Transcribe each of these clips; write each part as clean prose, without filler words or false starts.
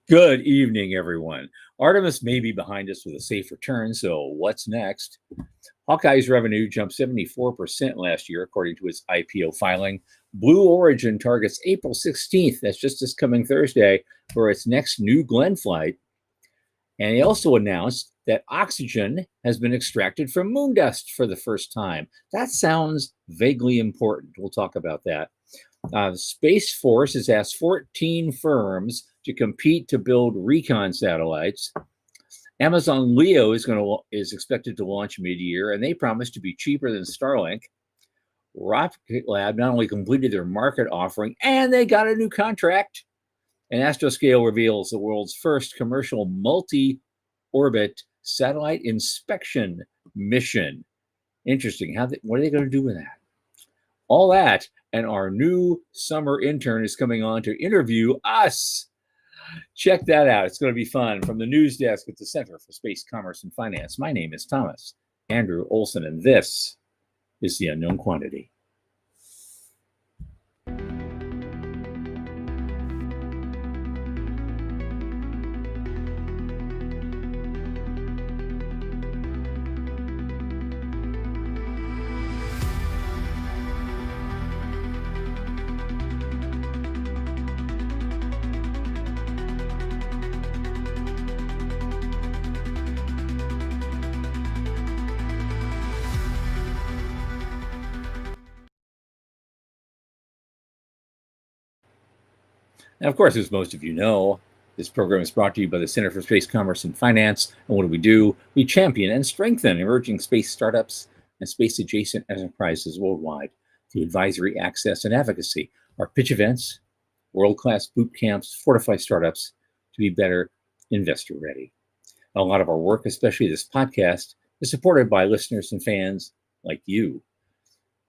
Good evening, everyone. Artemis may be behind us with a safe return, so what's next? Hawkeye's revenue jumped 74% last year, according to its IPO filing. Blue Origin targets April 16th, that's just this coming Thursday, for its next New Glenn flight. And he also announced that oxygen has been extracted from moon dust for the first time. That sounds vaguely important. We'll talk about that. The Space Force has asked 14 firms to compete to build recon satellites. Amazon Leo is expected to launch mid-year, and they promise to be cheaper than Starlink. Rocket Lab not only completed their market offering, and they got a new contract. And Astroscale reveals the world's first commercial multi-orbit satellite inspection mission. Interesting. What are they going to do with that? All that, and our new summer intern is coming on to interview us. Check that out. It's going to be fun. From the news desk at the Center for Space Commerce and Finance, my name is Thomas Andrew Olson, and this is The Unknown Quantity. And of course, as most of you know, this program is brought to you by the Center for Space Commerce and Finance. And what do? We champion and strengthen emerging space startups and space adjacent enterprises worldwide through advisory, access, and advocacy. Our pitch events, world-class boot camps, fortify startups to be better investor ready. A lot of our work, especially this podcast, is supported by listeners and fans like you.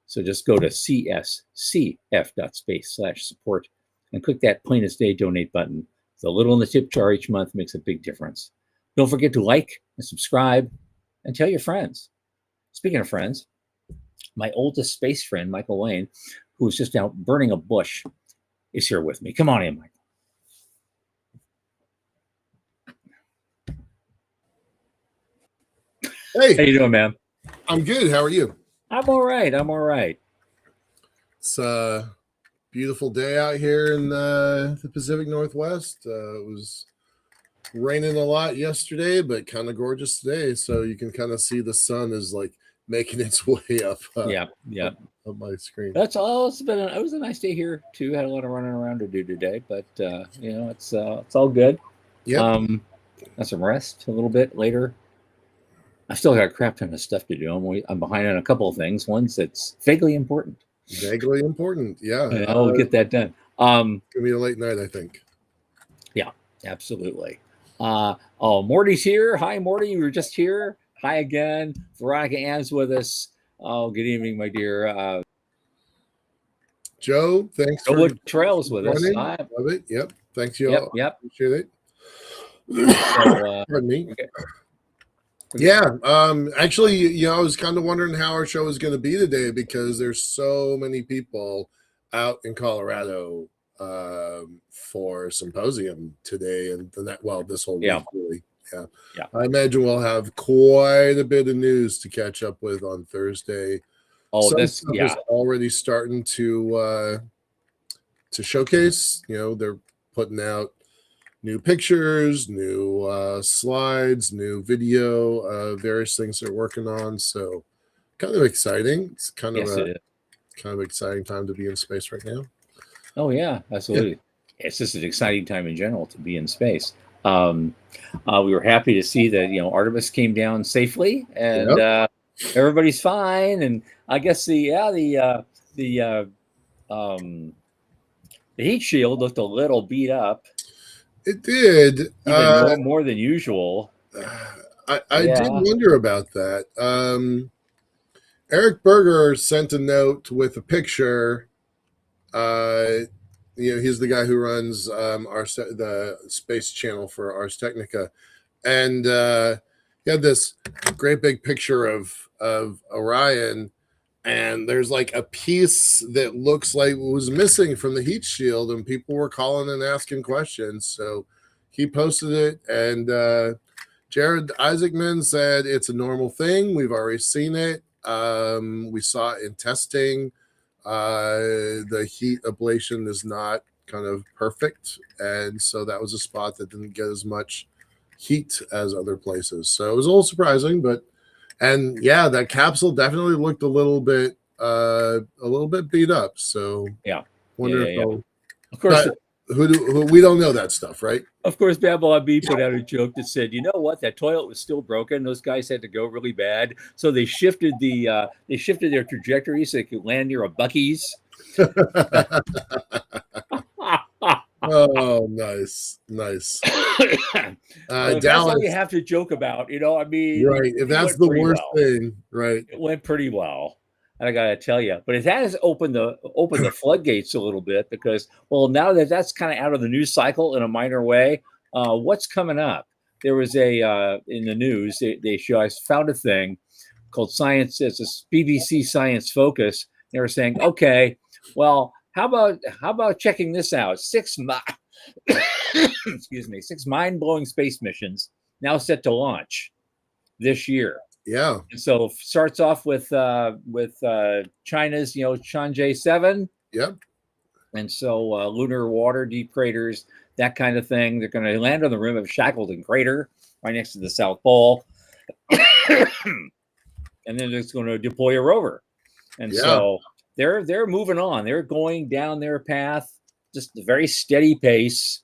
So just go to cscf.space/support and click that plain as day donate button. The little in the tip jar each month makes a big difference. Don't forget to like and subscribe and tell your friends. Speaking of friends, my oldest space friend, Michael Lane, who was just out burning a bush, is here with me. Come on in, Michael. Hey, how you doing, man? I'm good. How are you? I'm all right. It's a beautiful day out here in the Pacific Northwest. It was raining a lot yesterday, but kind of gorgeous today. So you can kind of see the sun is like making its way up. Up my screen. That's all. It was a nice day here too. Had a lot of running around to do today, but it's all good. Yeah. Got some rest a little bit later. I still got a crap ton of stuff to do. I'm behind on a couple of things. One's that's vaguely important. Yeah. I'll get that done. It's gonna be a late night, I think. Yeah, absolutely. Morty's here. Hi, Morty. You were just here. Hi again. Veronica Ann's with us. Oh, good evening, my dear. Joe, thanks for Trails with us. Love it. Yep. Thanks, y'all. Yep. Appreciate it. Pardon me. Okay. Yeah. Actually, I was kind of wondering how our show is going to be today because there's so many people out in Colorado for symposium today and this whole week really. Yeah. I imagine we'll have quite a bit of news to catch up with on Thursday. Some stuff is already starting to showcase. They're putting out new pictures, new slides, new video, various things they're working on. So kind of exciting. It's kind of exciting time to be in space right now. Oh yeah, absolutely. Yeah. It's just an exciting time in general to be in space. We were happy to see that Artemis came down safely and everybody's fine. And I guess the heat shield looked a little beat up. It did. Even more than usual. I did wonder about that. Eric Berger sent a note with a picture. He's the guy who runs the space channel for Ars Technica. And he had this great big picture of Orion. And there's like a piece that looks like was missing from the heat shield, and people were calling and asking questions. So he posted it, and Jared Isaacman said it's a normal thing. We've already seen it. We saw it in testing. The heat ablation is not kind of perfect, and so that was a spot that didn't get as much heat as other places. So it was a little surprising, and yeah, that capsule definitely looked a little bit beat up. So Yeah. Wonder if Yeah. they'll. Of course, Who we don't know that stuff, right? of course, Babylon B put out a joke that said, "You know what? That toilet was still broken. Those guys had to go really bad, so they shifted their trajectory so they could land near a Buc-ee's." Oh, nice. Well, if that's all you have to joke about, I mean, right? If that's the worst thing, right? It went pretty well. I gotta tell you, but it has opened the floodgates a little bit because, well, now that that's kind of out of the news cycle in a minor way, what's coming up? There was in the news they found a thing called Science. It's a BBC Science Focus. They were saying, okay, well, how about checking this out? Excuse me, 6 mind-blowing space missions now set to launch this year. Yeah. And so starts off with China's Chang'e 7. Yep. And so lunar water deep craters, that kind of thing. They're going to land on the rim of Shackleton Crater right next to the South Pole. And then it's going to deploy a rover. And so they're moving on. They're going down their path, just a very steady pace,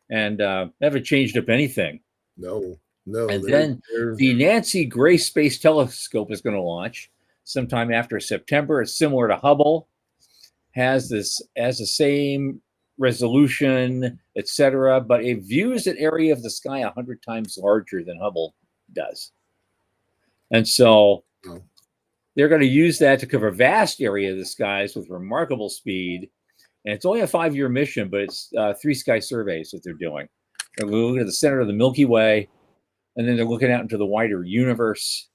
and haven't changed up anything. No. And then the Nancy Grace Space Telescope is going to launch sometime after September. It's similar to Hubble, has the same resolution, etc., but it views an area of the sky 100 times larger than Hubble does. And so they're going to use that to cover a vast area of the skies with remarkable speed. And it's only a 5-year mission, but it's 3 sky surveys that they're doing. They're looking at the center of the Milky Way, and then they're looking out into the wider universe.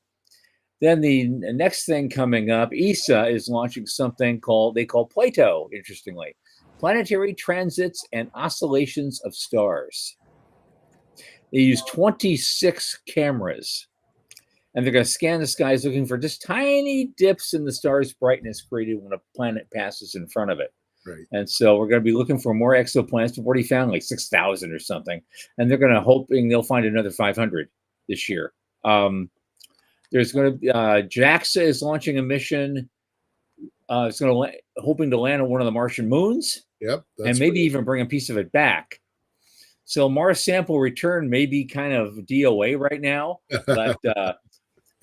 Then the next thing coming up, ESA is launching something they call Plato, interestingly. Planetary Transits and Oscillations of Stars. They use 26 cameras, and they're going to scan the skies looking for just tiny dips in the star's brightness created when a planet passes in front of it. Right. And so we're going to be looking for more exoplanets. We've already found like 6,000 or something. And they're hoping they'll find another 500 this year. There's going to be JAXA is launching a mission. It's hoping to land on one of the Martian moons. Yep. And maybe even bring a piece of it back. So Mars sample return may be kind of DOA right now, but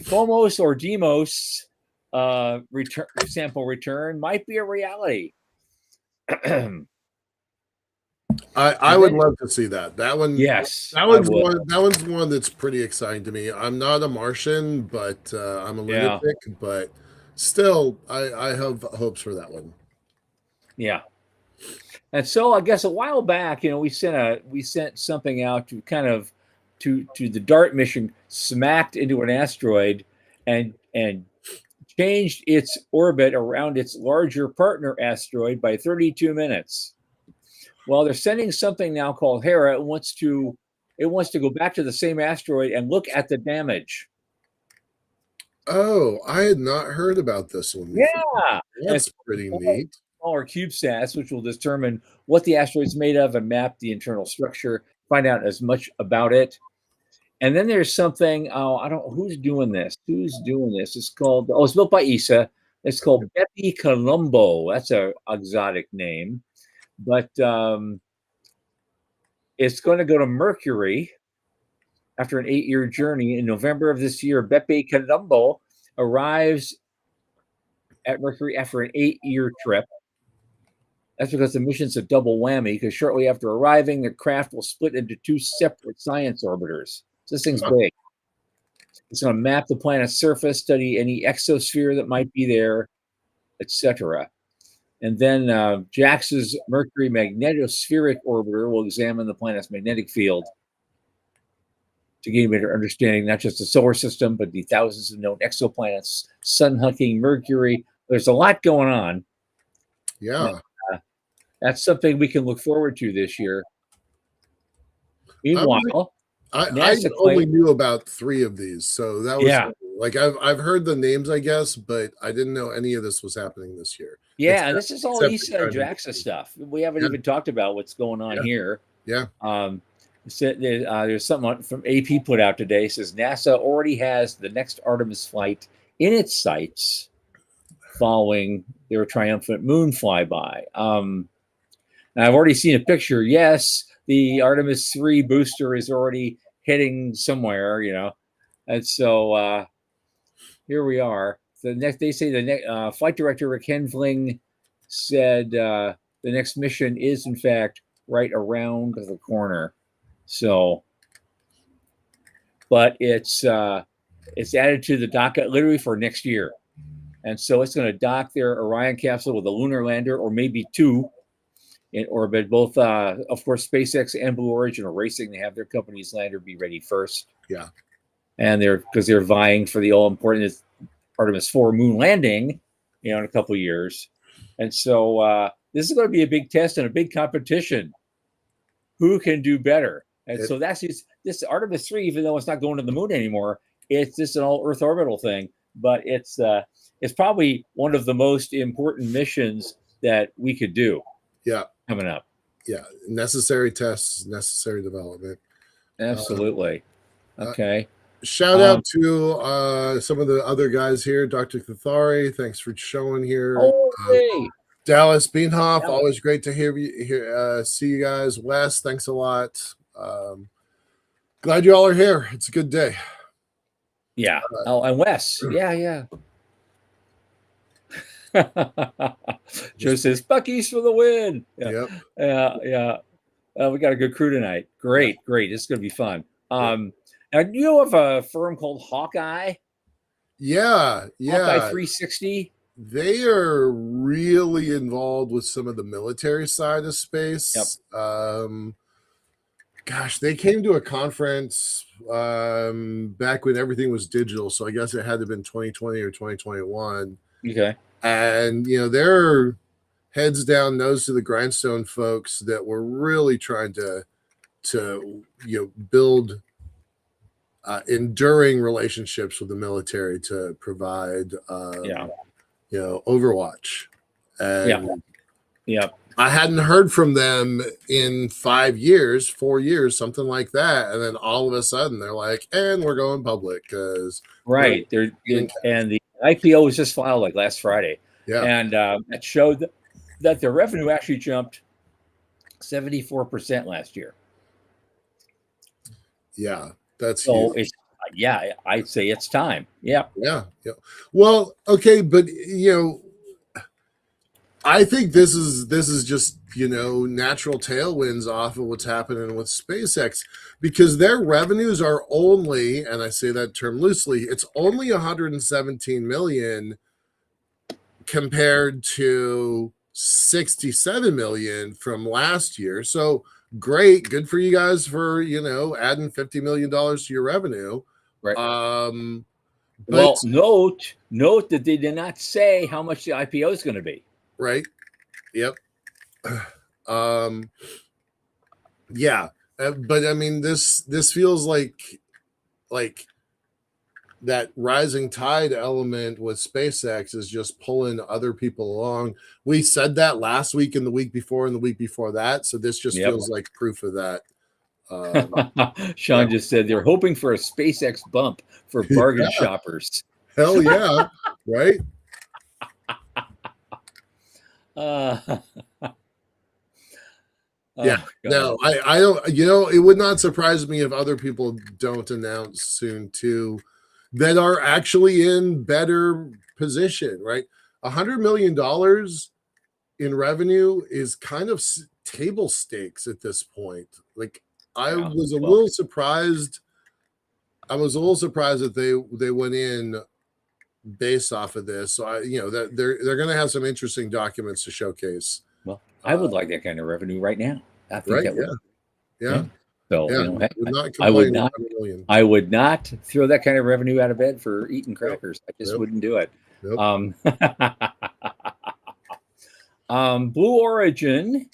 FOMOS or DEMOS sample return might be a reality. I would love to see that. That one, yes, that one's one that's pretty exciting to me. I'm not a Martian, but I'm a lunatic. But still, I have hopes for that one. Yeah, and so I guess a while back, we sent something out to kind of to the DART mission, smacked into an asteroid, and changed its orbit around its larger partner asteroid by 32 minutes. Well, they're sending something now called Hera. It wants to go back to the same asteroid and look at the damage. Oh, I had not heard about this one before. Yeah, that's pretty neat. Smaller CubeSats, which will determine what the asteroid's made of and map the internal structure, find out as much about it. And then there's something, who's doing this? It's called, it's built by ESA. It's called Bepi Colombo. That's an exotic name. But it's going to go to Mercury after an 8-year journey. In November of this year, Bepi Colombo arrives at Mercury after an 8-year trip. That's because the mission's a double whammy, because shortly after arriving, the craft will split into 2 separate science orbiters. This thing's big. It's going to map the planet's surface, study any exosphere that might be there, etc. And then JAXA's Mercury magnetospheric orbiter will examine the planet's magnetic field to gain a better understanding, not just the solar system, but the thousands of known exoplanets, sun-hugging Mercury. There's a lot going on. Yeah. And, that's something we can look forward to this year. Meanwhile, I NASA only claimed, knew about 3 of these, so that was yeah, like I've heard the names, I guess, but I didn't know any of this was happening this year. yeah, and this is all Except for ESA and China. JAXA stuff. We haven't Yeah, even talked about what's going on yeah, here. yeah. There's something from AP put out today. It says NASA already has the next Artemis flight in its sights following their triumphant moon flyby. And I've already seen a picture. Yes, the Artemis 3 booster is already heading somewhere, And so here we are. They say the next flight director Rick Henfling said the next mission is in fact right around the corner. So, but it's added to the docket literally for next year, and so it's going to dock their Orion capsule with a lunar lander or maybe 2 in orbit. Both, of course, SpaceX and Blue Origin are racing to have their company's lander be ready first. Yeah, and they're vying for the all important Artemis 4 moon landing, in a couple of years. And so this is going to be a big test and a big competition. Who can do better? And so that's this Artemis 3, even though it's not going to the moon anymore, it's just an all Earth orbital thing. But it's probably one of the most important missions that we could do. Yeah, coming up. Yeah, necessary tests, necessary development. Absolutely. Okay. Shout out to some of the other guys here. Dr. Cathari, thanks for showing here. Hey. Dallas Beanhoff, always great to see you guys. Wes, thanks a lot. Glad you all are here. It's a good day. Yeah. And Wes. Yeah. Joe says Bucky's for the win. Yeah. Yep. Yeah. We got a good crew tonight. Great. It's going to be fun. Now, do you know of a firm called Hawkeye? Yeah. Hawkeye 360. They are really involved with some of the military side of space. Yep. Gosh, they came to a conference back when everything was digital, so I guess it had to have been 2020 or 2021. Okay. And they're heads down, nose to the grindstone folks that were really trying to build enduring relationships with the military to provide Overwatch. And I hadn't heard from them in 4 years, something like that. And then all of a sudden they're like, and we're going public because and the IPO was just filed like last Friday. Yeah. And it showed that their revenue actually jumped 74% last year. Yeah. That's so huge. I'd say it's time. Yeah. Well, okay, but I think this is just natural tailwinds off of what's happening with SpaceX, because their revenues are only, and I say that term loosely, it's only 117 million compared to 67 million from last year. So great, good for you guys for adding $50 million to your revenue. Right. But note that they did not say how much the IPO is going to be. Right. Yep. Yeah. But I mean, this feels like that rising tide element with SpaceX is just pulling other people along. We said that last week and the week before and the week before that. So this just feels like proof of that. Sean just said they're hoping for a SpaceX bump for bargain shoppers. Hell yeah. Right. Yeah. No, I don't. It would not surprise me if other people don't announce soon too, that are actually in better position. Right, $100 million in revenue is kind of table stakes at this point. Like, I was a little surprised. I was a little surprised that they went in based off of this. So that they're going to have some interesting documents to showcase. Well, I would like that kind of revenue right now. I think that would. Yeah. So I would not throw that kind of revenue out of bed for eating crackers. I just wouldn't do it. Blue Origin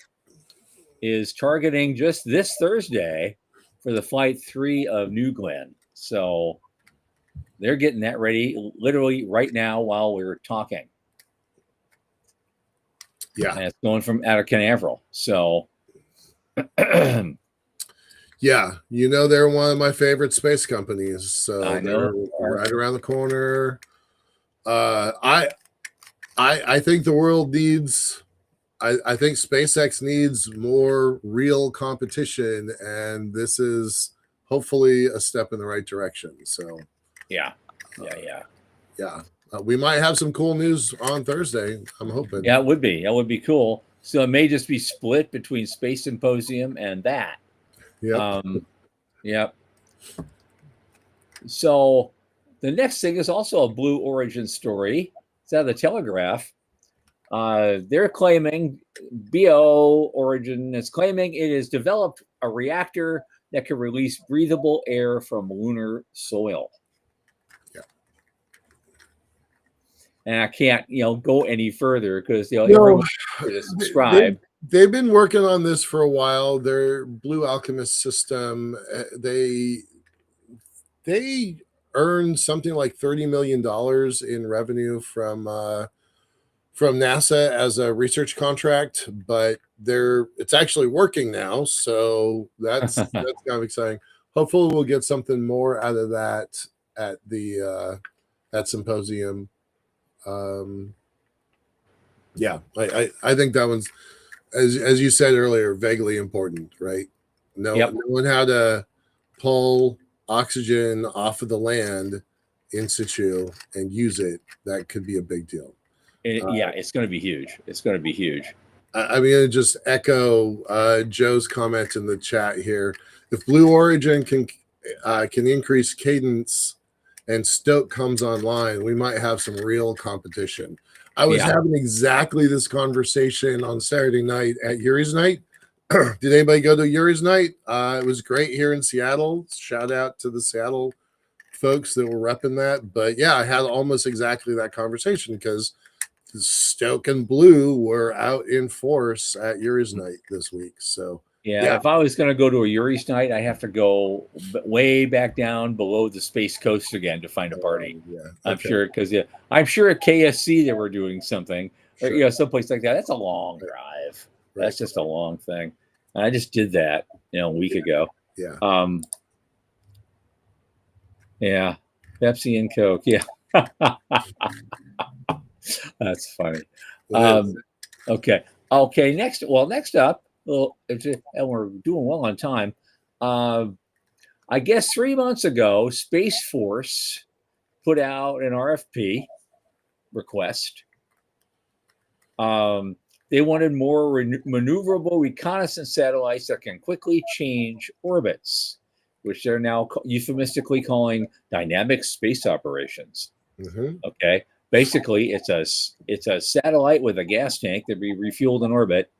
is targeting just this Thursday for the Flight 3 of New Glenn. So they're getting that ready literally right now while we're talking. Yeah. And it's going from out of Canaveral. So yeah, they're one of my favorite space companies. So I know they're right around the corner. I think the world needs. I think SpaceX needs more real competition, and this is hopefully a step in the right direction. So yeah. We might have some cool news on Thursday. I'm hoping. Yeah, it would be. That would be cool. So it may just be split between Space Symposium and that. Yep. Yep. So the next thing is also a Blue Origin story. It's out of the Telegraph. They're claiming, BO Origin is claiming it has developed a reactor that can release breathable air from lunar soil. Yeah. And I can't, go any further because everyone should subscribe. They've been working on this for a while. Their Blue Alchemist system, they earned something like $30 million in revenue from NASA as a research contract, but it's actually working now. So that's kind of exciting. Hopefully we'll get something more out of that at the that symposium. Yeah, I think that one's, as you said earlier, vaguely important, right? Knowing how to pull oxygen off of the land in situ and use it, that could be a big deal. It's going to be huge. It's going to be huge. I'm going to just echo Joe's comment in the chat here. If Blue Origin can increase cadence and Stoke comes online, we might have some real competition. I was having exactly this conversation on Saturday night at Yuri's Night. Did anybody go to Yuri's Night? It was great here in Seattle. Shout out to the Seattle folks that were repping that. But yeah, I had almost exactly that conversation because Stoke and Blue were out in force at Yuri's Night this week. So if I was going to go to a Yuri's Night, I have to go way back down below the Space Coast again to find a party. I'm sure because I'm sure at KSC they were doing something, or someplace like that. That's a long drive. Right. That's just a long thing. And I just did that, a week ago. Yeah. Yeah. Pepsi and Coke. Yeah. That's funny. Okay. Next up, and we're doing well on time. I guess 3 months ago, Space Force put out an RFP request. They wanted more maneuverable reconnaissance satellites that can quickly change orbits, which they're now euphemistically calling dynamic space operations. Mm-hmm. Okay. Basically, it's a satellite with a gas tank that be refueled in orbit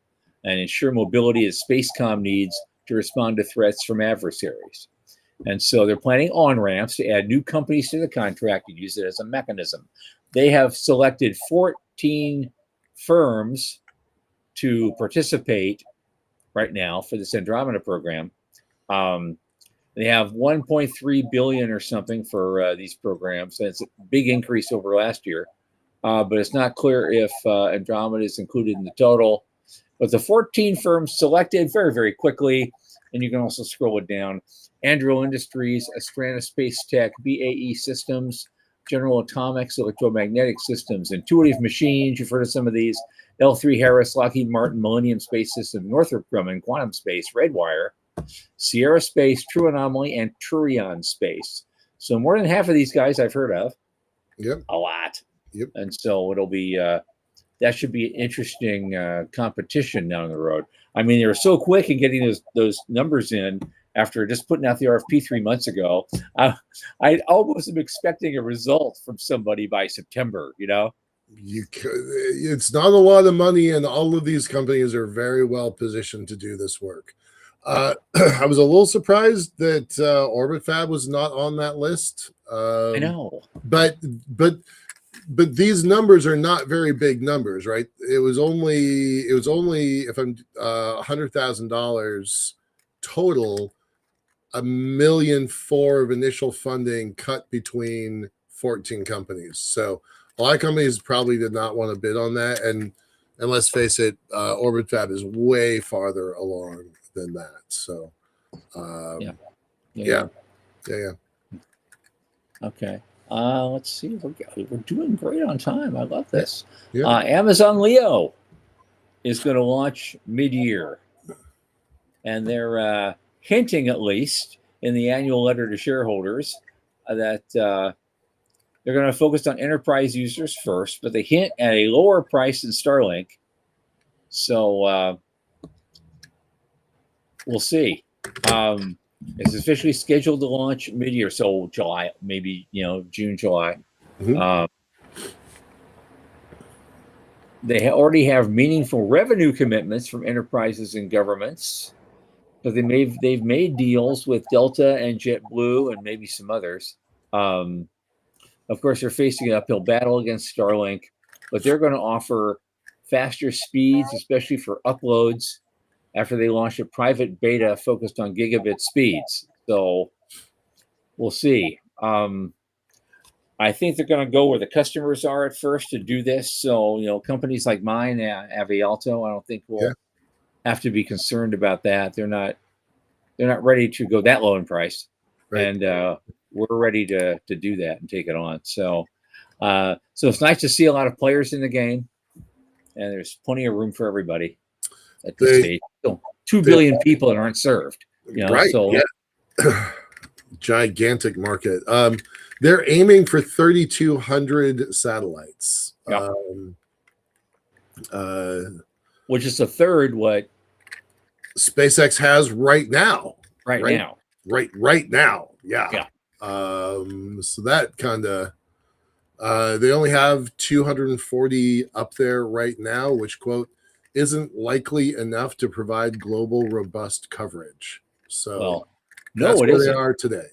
and ensure mobility as Spacecom needs to respond to threats from adversaries. And so they're planning on-ramps to add new companies to the contract and use it as a mechanism. They have selected 14 firms to participate right now for this Andromeda program. They have 1.3 billion or something for these programs. And it's a big increase over last year, but it's not clear if Andromeda is included in the total. But the 14 firms selected very, very quickly, and you can also scroll it down. Andrew Industries, Astrana Space Tech, BAE Systems, General Atomics, Electromagnetic Systems, Intuitive Machines, you've heard of some of these, L3 Harris, Lockheed Martin, Millennium Space System, Northrop Grumman, Quantum Space, Redwire, Sierra Space, True Anomaly, and Turion Space. So more than half of these guys I've heard of. Yep. A lot. Yep. And so it'll be, that should be an interesting competition down the road. I mean, they were so quick in getting those numbers in after just putting out the RFP 3 months ago. I almost am expecting a result from somebody by September, It's not a lot of money, and all of these companies are very well positioned to do this work. I was a little surprised that Orbit Fab was not on that list. I know, but these numbers are not very big numbers, right? It was only if I'm $100,000 total $1.4 million of initial funding cut between 14 companies. So a lot of companies probably did not want to bid on that. And let's face it, Orbit Fab is way farther along than that. So yeah. Okay. Let's see. We're doing great on time. I love this. Yeah. Amazon Leo is going to launch mid-year, and they're hinting, at least in the annual letter to shareholders, that they're going to focus on enterprise users first, but they hint at a lower price than Starlink. So we'll see. It's officially scheduled to launch mid-year, so July, maybe June, July. Mm-hmm. They already have meaningful revenue commitments from enterprises and governments. So they've made deals with Delta and JetBlue and maybe some others. Of course, they're facing an uphill battle against Starlink, but they're going to offer faster speeds, especially for uploads, after they launched a private beta focused on gigabit speeds. So we'll see. I think they're going to go where the customers are at first to do this. So, companies like mine, Avialto, I don't think will have to be concerned about that. They're not ready to go that low in price. Right. And we're ready to do that and take it on. So it's nice to see a lot of players in the game, and there's plenty of room for everybody at this stage. So 2 billion people that aren't served. Right. So gigantic market. They're aiming for 3,200 satellites. Yeah. Which is a third what SpaceX has right now. Right now. Yeah. So that kind of they only have 240 up there right now, which, quote, isn't likely enough to provide global robust coverage. So that's where they are today.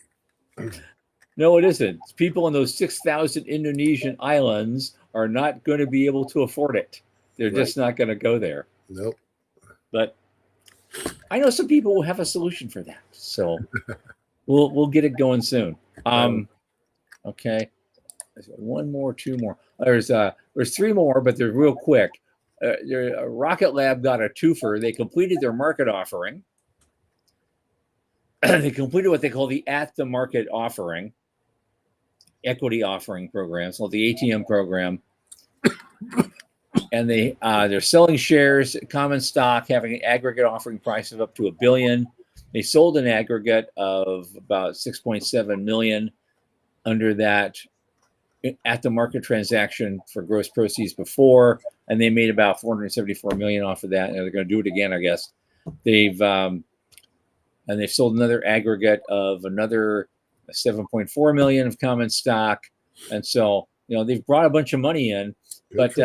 No, it isn't. People in those 6,000 Indonesian islands are not going to be able to afford it. They're just not going to go there. Nope. But I know some people will have a solution for that. So we'll get it going soon. Okay. One more, two more. There's 3 more, but they're real quick. Rocket Lab got a twofer. They completed their market offering. They completed what they call the at the market offering, equity offering program, so the ATM program. And they're selling shares, common stock, having an aggregate offering price of up to $1 billion. They sold an aggregate of about 6.7 million under that at the market transaction for gross proceeds before, and they made about 474 million off of that. And they're going to do it again, I guess. They've sold another aggregate of another 7.4 million of common stock, and so they've brought a bunch of money in, but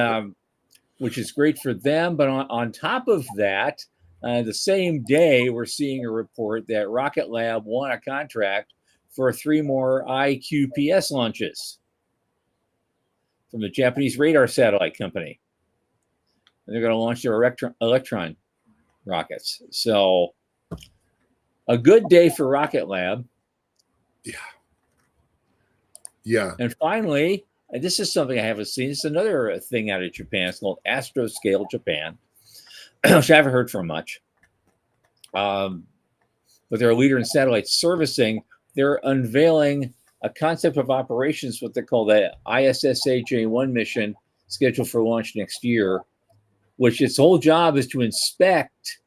which is great for them. But on top of that, the same day we're seeing a report that Rocket Lab won a contract for 3 more IQPS launches from the Japanese radar satellite company, and they're going to launch their Electron rockets. So a good day for Rocket Lab. Yeah. And finally, and this is something I haven't seen. It's another thing out of Japan. It's called Astroscale Japan, which I haven't heard from much. But they're a leader in satellite servicing. They're unveiling a concept of operations, what they call the ISSA J1 mission, scheduled for launch next year, which its whole job is to inspect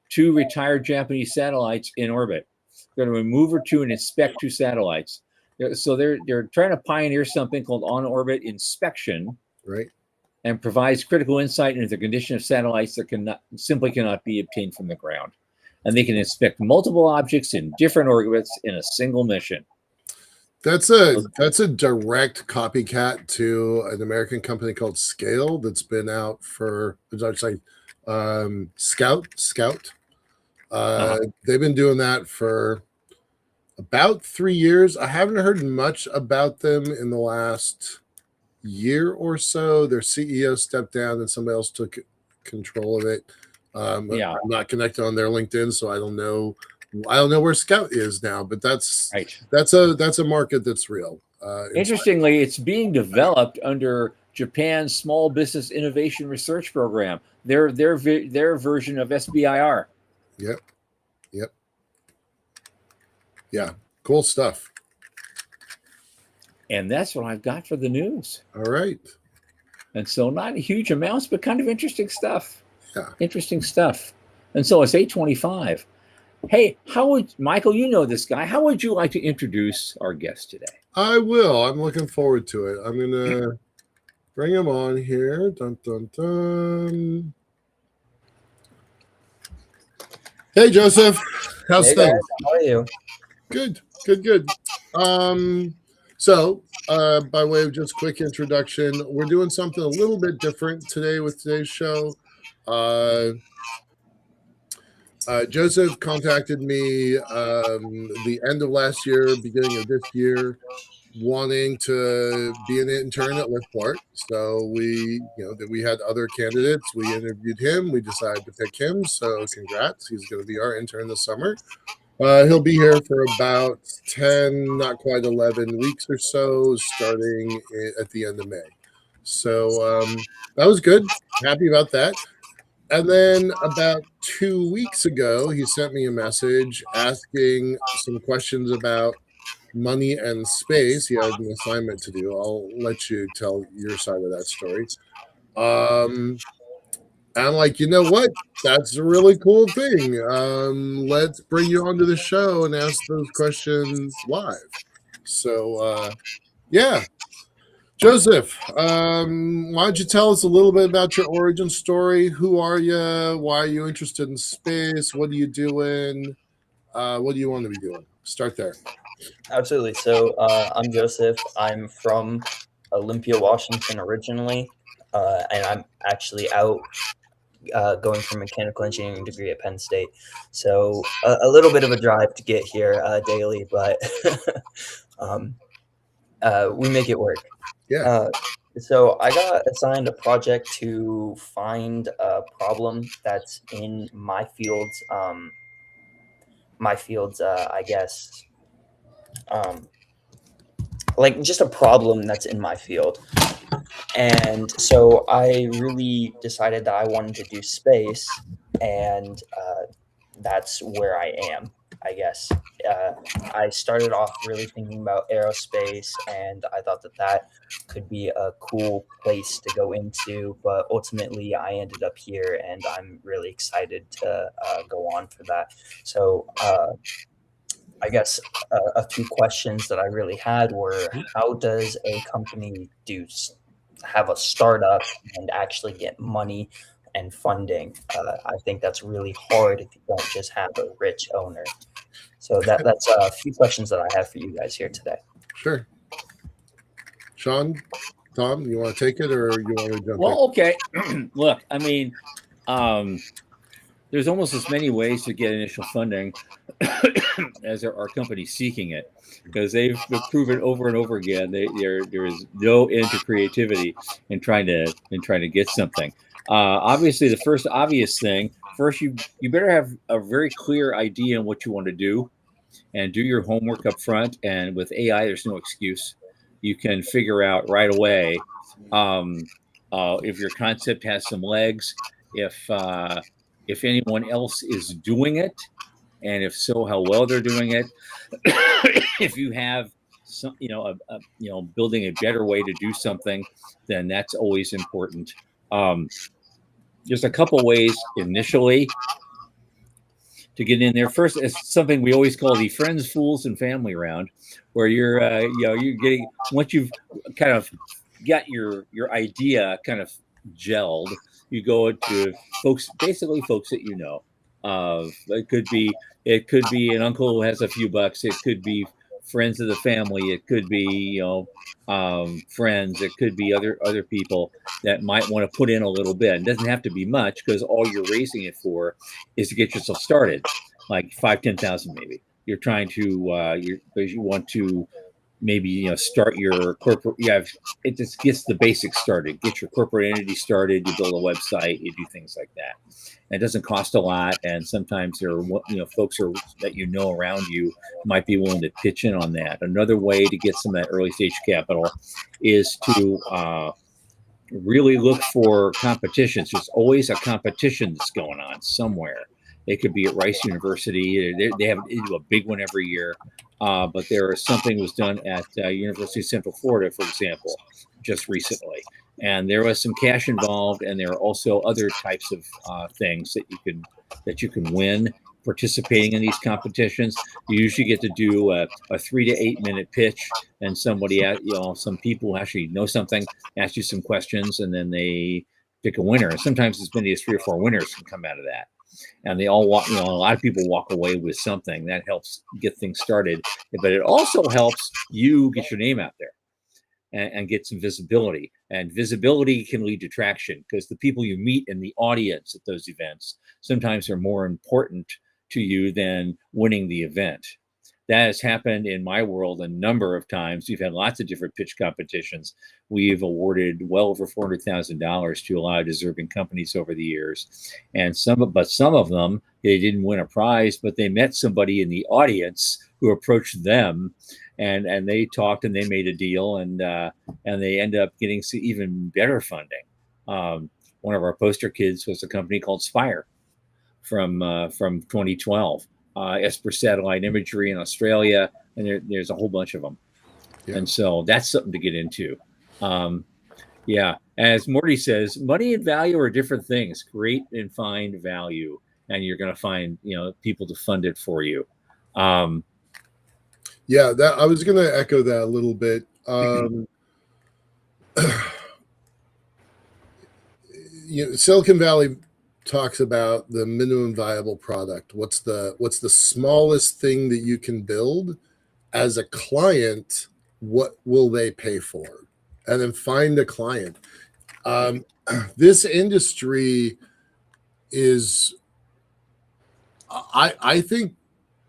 2 retired Japanese satellites in orbit. They're going to remove or 2 and inspect 2 satellites. So they're trying to pioneer something called on-orbit inspection, right? And provides critical insight into the condition of satellites that simply cannot be obtained from the ground. And they can inspect multiple objects in different orbits in a single mission. That's a direct copycat to an American company called Scale that's been out for Scout. They've been doing that for about 3 years. I haven't heard much about them in the last year or so. Their CEO stepped down and somebody else took control of it. I'm not connected on their LinkedIn, so I don't know I don't know where Scout is now, but that's a market that's real. Interestingly, it's being developed under Japan's Small Business Innovation Research Program. Their version of SBIR. Yep. Yeah, cool stuff. And that's what I've got for the news. All right. And so not huge amounts, but kind of interesting stuff. Yeah. Interesting stuff. And so it's 8:25. Hey, Michael, you know this guy. How would you like to introduce our guest today? I will. I'm looking forward to it. I'm going to bring him on here. Dun, dun, dun. Hey, Joseph. How's things? How are you? Good. So, by way of just quick introduction, we're doing something a little bit different today with today's show. Joseph contacted me the end of last year, beginning of this year, wanting to be an intern at Liftport. So we had other candidates. We interviewed him. We decided to pick him. So congrats. He's going to be our intern this summer. He'll be here for about 10, not quite 11 weeks or so, starting at the end of May. So that was good. Happy about that. And then about 2 weeks ago, he sent me a message asking some questions about money and space. He had an assignment to do. I'll let you tell your side of that story. And I'm like, you know what? That's a really cool thing. Let's bring you onto the show and ask those questions live. So, yeah. Joseph, why don't you tell us a little bit about your origin story? Who are you? Why are you interested in space? What are you doing? What do you want to be doing? Start there. Absolutely. So I'm Joseph. I'm from Olympia, Washington originally, and I'm actually out going for a mechanical engineering degree at Penn State. So a little bit of a drive to get here daily, but we make it work. Yeah. So I got assigned a project to find a problem that's in my fields. I guess, like just a problem that's in my field. And so I really decided that I wanted to do space, and that's where I am, I guess. I started off really thinking about aerospace, and I thought that could be a cool place to go into, but ultimately I ended up here, and I'm really excited to go on for that. So I guess a few questions that I really had were, how does a company have a startup and actually get money and funding? I think that's really hard if you don't just have a rich owner. So that's a few questions that I have for you guys here today. Sure. Sean, Tom, you want to take it or you want to jump Well, okay. Look, I mean, there's almost as many ways to get initial funding as there are companies seeking it, because they've proven over and over again there is no end to creativity in trying to get something. Obviously, the first obvious thing, you better have a very clear idea on what you want to do, and do your homework up front. And with AI, there's no excuse. You can figure out right away if your concept has some legs, if anyone else is doing it, and if so, how well they're doing it. If you have some, building a better way to do something, then that's always important. There's a couple ways initially to get in there. First, it's something we always call the friends, fools, and family round, where you're getting, once you've kind of got your idea kind of gelled, you go to folks that you know. It could be an uncle who has a few bucks. It could be friends of the family. It could be friends. It could be other people that might want to put in a little bit. It doesn't have to be much, because all you're raising it for is to get yourself started, like 5,000-10,000 maybe. You're trying to because you want to maybe start your corporate. It just gets the basics started. Get your corporate entity started. You build a website. You do things like that. And it doesn't cost a lot. And sometimes there are folks that around you might be willing to pitch in on that. Another way to get some of that early stage capital is to really look for competitions. There's always a competition that's going on somewhere. It could be at Rice University. They do a big one every year. But there is something was done at University of Central Florida, for example, just recently. And there was some cash involved, and there are also other types of things that you can win participating in these competitions. You usually get to do a 3 to 8 minute pitch, and some people who actually know something ask you some questions, and then they pick a winner. And sometimes as many as 3 or 4 winners can come out of that. And they all walk, a lot of people walk away with something that helps get things started. But it also helps you get your name out there and get some visibility. And visibility can lead to traction, because the people you meet in the audience at those events sometimes are more important to you than winning the event. That has happened in my world a number of times. We've had lots of different pitch competitions. We've awarded well over $400,000 to a lot of deserving companies over the years. And some of them, they didn't win a prize, but they met somebody in the audience who approached them, and they talked and they made a deal, and they end up getting even better funding. One of our poster kids was a company called Spire from 2012. Esper Satellite Imagery in Australia, and there's a whole bunch of them. Yeah. And so that's something to get into. As Morty says, money and value are different things. Create and find value, and you're going to find people to fund it for you. I was going to echo that a little bit. Silicon Valley talks about the minimum viable product. What's the smallest thing that you can build as a client? What will they pay for? And then find a client. This industry is, I think,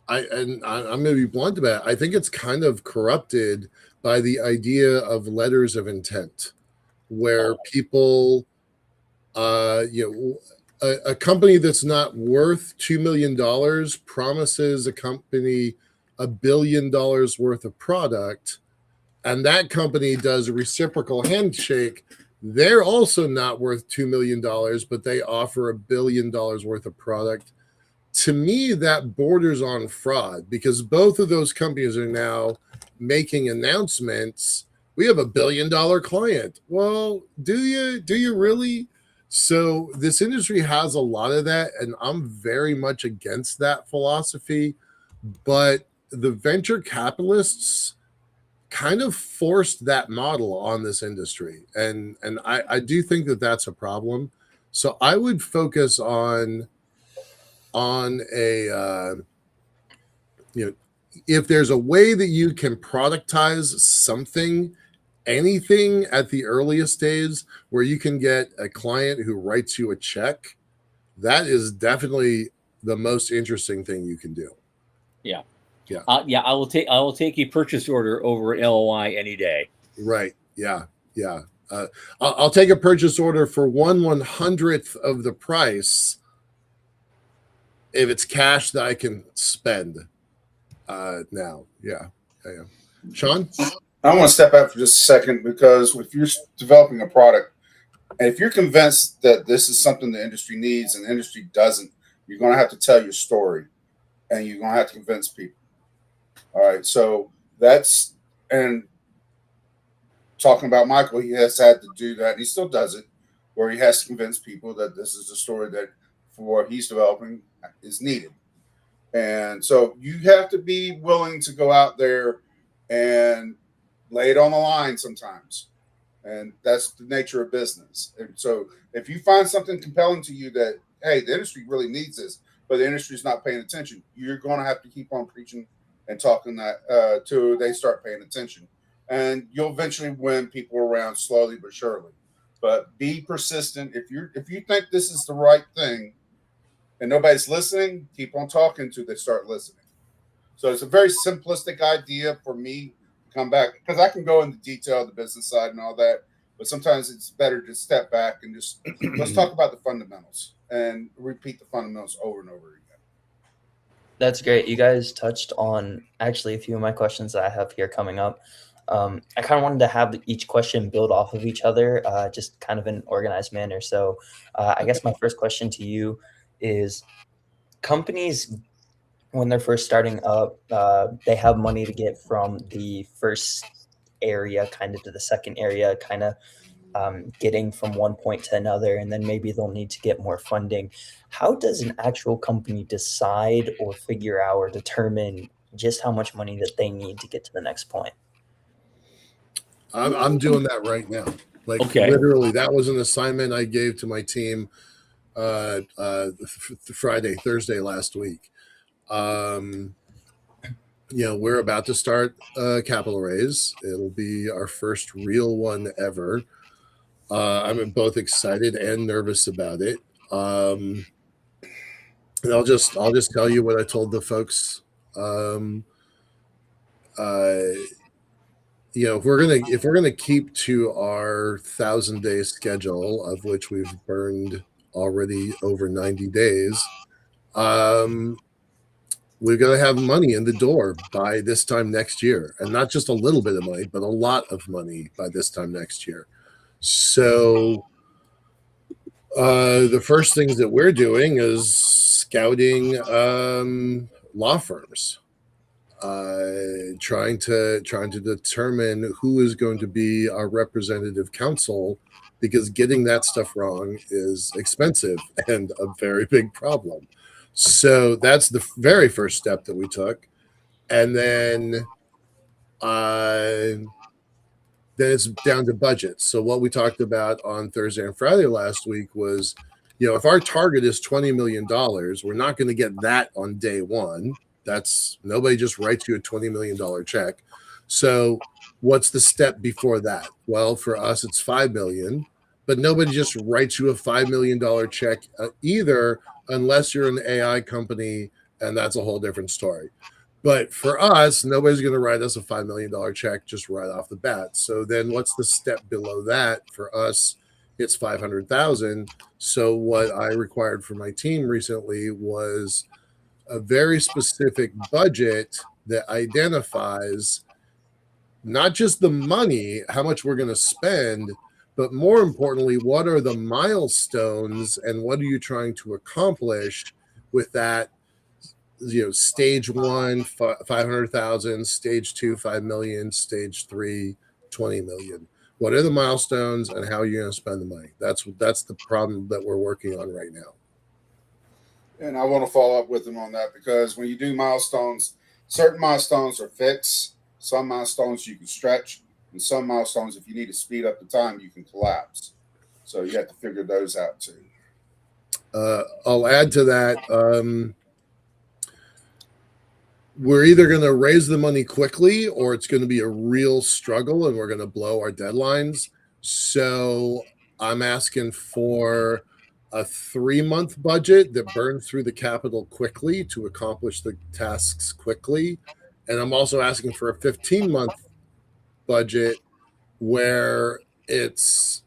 I'm going to be blunt about it. I think it's kind of corrupted by the idea of letters of intent, where people, a company that's not worth $2 million promises a company $1 billion worth of product, and that company does a reciprocal handshake. They're also not worth $2 million, but they offer $1 billion worth of product. To me, that borders on fraud, because both of those companies are now making announcements. We have $1 billion client. Well, do you really? So this industry has a lot of that, and I'm very much against that philosophy. But the venture capitalists kind of forced that model on this industry, and I do think that that's a problem. So I would focus on a if there's a way that you can productize something, anything at the earliest days where you can get a client who writes you a check, that is definitely the most interesting thing you can do. I will take a purchase order over an LOI any day. Right. I'll take a purchase order for 1/100th of the price if it's cash that I can spend now. Sean? I want to step out for just a second, because if you're developing a product, and if you're convinced that this is something the industry needs and the industry doesn't, you're going to have to tell your story, and you're going to have to convince people. All right. So that's, and talking about Michael, he has had to do that. And he still does it, where he has to convince people that this is the story that for what he's developing is needed. And so you have to be willing to go out there and lay it on the line sometimes. And that's the nature of business. And so if you find something compelling to you that, hey, the industry really needs this, but the industry is not paying attention, you're going to have to keep on preaching and talking that till they start paying attention. And you'll eventually win people around slowly but surely. But be persistent. If you think this is the right thing and nobody's listening, keep on talking till they start listening. So it's a very simplistic idea for me to come back, because I can go into detail of the business side and all that, but sometimes it's better to step back and just let's talk about the fundamentals and repeat the fundamentals over and over again. That's great. You guys touched on actually a few of my questions that I have here coming up. I kind of wanted to have each question build off of each other, just kind of in an organized manner. So I guess my first question to you is, companies, when they're first starting up, they have money to get from the first area kind of to the second area, kind of getting from one point to another, and then maybe they'll need to get more funding. How does an actual company decide or figure out or determine just how much money that they need to get to the next point? I'm doing that right now. Like, Okay. literally, that was an assignment I gave to my team Thursday last week. We're about to start a capital raise. It'll be our first real one ever. I'm both excited and nervous about it. And I'll just tell you what I told the folks. If we're gonna keep to our 1,000-day schedule, of which we've burned already over 90 days, we're gonna have money in the door by this time next year, and not just a little bit of money, but a lot of money by this time next year. So the first things that we're doing is scouting law firms, trying to determine who is going to be our representative counsel, because getting that stuff wrong is expensive and a very big problem. So that's the very first step that we took, and then it's down to budget. So what we talked about on Thursday and Friday last week was, if our target is $20 million, we're not going to get that on day one. That's, nobody just writes you a $20 million check. So what's the step before that? Well, for us, it's 5 million, but nobody just writes you a $5 million check either, unless you're an AI company, and that's a whole different story. But for us, nobody's going to write us a $5 million check just right off the bat. So then what's the step below that? For us, it's 500,000. So what I required for my team recently was a very specific budget that identifies not just the money, how much we're going to spend, but more importantly, what are the milestones and what are you trying to accomplish with that? Stage 1, 500,000, stage 2, 5 million, stage 3, 20 million. What are the milestones and how are you going to spend the money? That's the problem that we're working on right now. And I want to follow up with them on that, because when you do milestones, certain milestones are fixed. Some milestones you can stretch, and some milestones, if you need to speed up the time, you can collapse. So you have to figure those out too. I'll add to that. We're either going to raise the money quickly or it's going to be a real struggle and we're going to blow our deadlines. So I'm asking for a 3-month budget that burns through the capital quickly to accomplish the tasks quickly. And I'm also asking for a 15-month budget where it's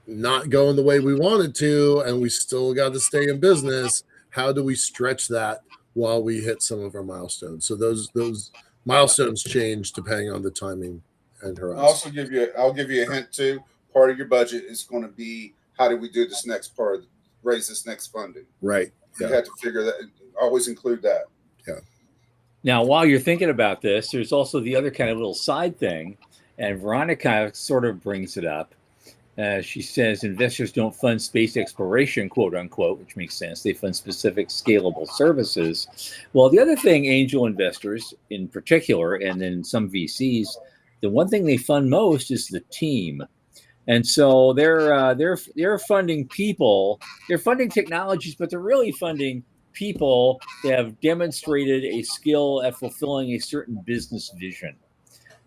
not going the way we want it to, and we still got to stay in business. How do we stretch that while we hit some of our milestones? So those milestones change depending on the timing and horizon. I'll give you a hint too. Part of your budget is going to be, how do we do this next part, raise this next funding? Right. You have to figure that. Always include that. Yeah. Now, while you're thinking about this, there's also the other kind of little side thing, and Veronica sort of brings it up. She says investors don't fund space exploration, quote unquote, which makes sense. They fund specific scalable services. Well, the other thing, angel investors in particular, and then some VCs, the one thing they fund most is the team. And so they're funding people. They're funding technologies, but they're really funding people that have demonstrated a skill at fulfilling a certain business vision.